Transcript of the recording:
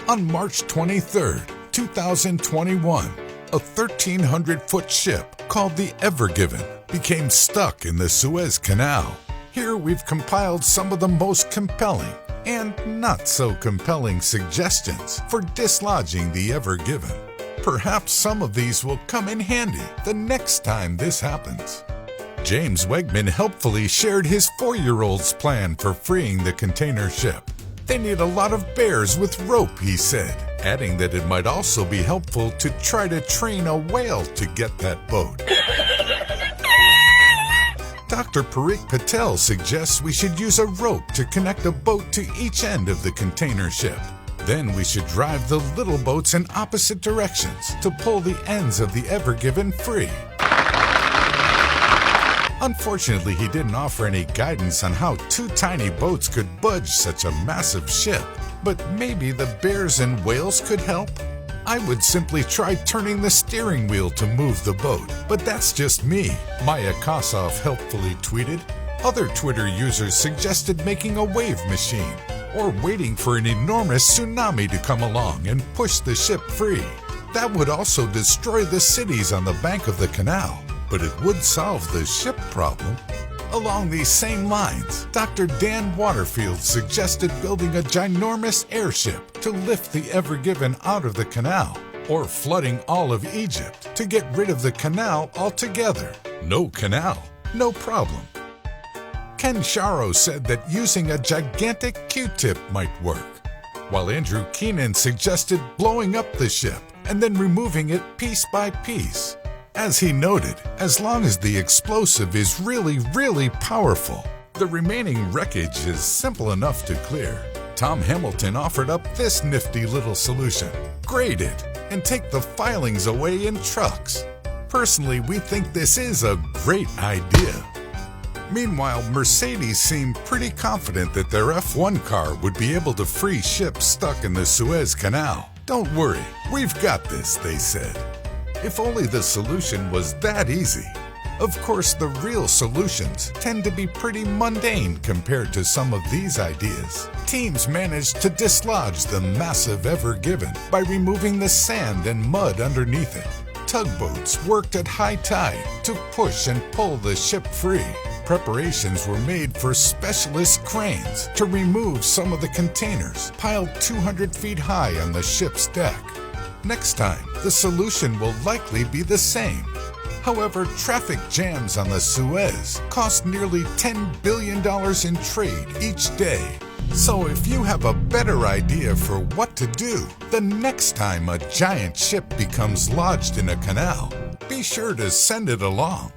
On March 23, 2021, a 1,300-foot ship called the Ever Given became stuck in the Suez Canal. Here we've compiled some of the most compelling and not so compelling suggestions for dislodging the Ever Given. Perhaps some of these will come in handy the next time this happens. James Wegman helpfully shared his 4-year-old's plan for freeing the container ship. They need a lot of bears with rope, he said, adding that it might also be helpful to try to train a whale to get that boat. Dr. Parikh Patel suggests we should use a rope to connect a boat to each end of the container ship. Then we should drive the little boats in opposite directions to pull the ends of the Ever Given free. Unfortunately, he didn't offer any guidance on how 2 tiny boats could budge such a massive ship. But maybe the bears and whales could help? I would simply try turning the steering wheel to move the boat, but that's just me, Maya Kossoff helpfully tweeted. Other Twitter users suggested making a wave machine, or waiting for an enormous tsunami to come along and push the ship free. That would also destroy the cities on the bank of the canal, but it would solve the ship problem. Along these same lines, Dr. Dan Waterfield suggested building a ginormous airship to lift the Ever Given out of the canal, or flooding all of Egypt to get rid of the canal altogether. No canal, no problem. Ken Sharo said that using a gigantic Q-tip might work, while Andrew Keenan suggested blowing up the ship and then removing it piece by piece. As he noted, as long as the explosive is really powerful, the remaining wreckage is simple enough to clear. Tom Hamilton offered up this nifty little solution: grade it and take the filings away in trucks. Personally, we think this is a great idea. Meanwhile, Mercedes seemed pretty confident that their F1 car would be able to free ships stuck in the Suez Canal. Don't worry, we've got this, they said. If only the solution was that easy. Of course, the real solutions tend to be pretty mundane compared to some of these ideas. Teams managed to dislodge the massive Ever Given by removing the sand and mud underneath it. Tugboats worked at high tide to push and pull the ship free. Preparations were made for specialist cranes to remove some of the containers piled 200 feet high on the ship's deck. Next time, the solution will likely be the same. However, traffic jams on the Suez cost nearly $10 billion in trade each day. So if you have a better idea for what to do the next time a giant ship becomes lodged in a canal, be sure to send it along.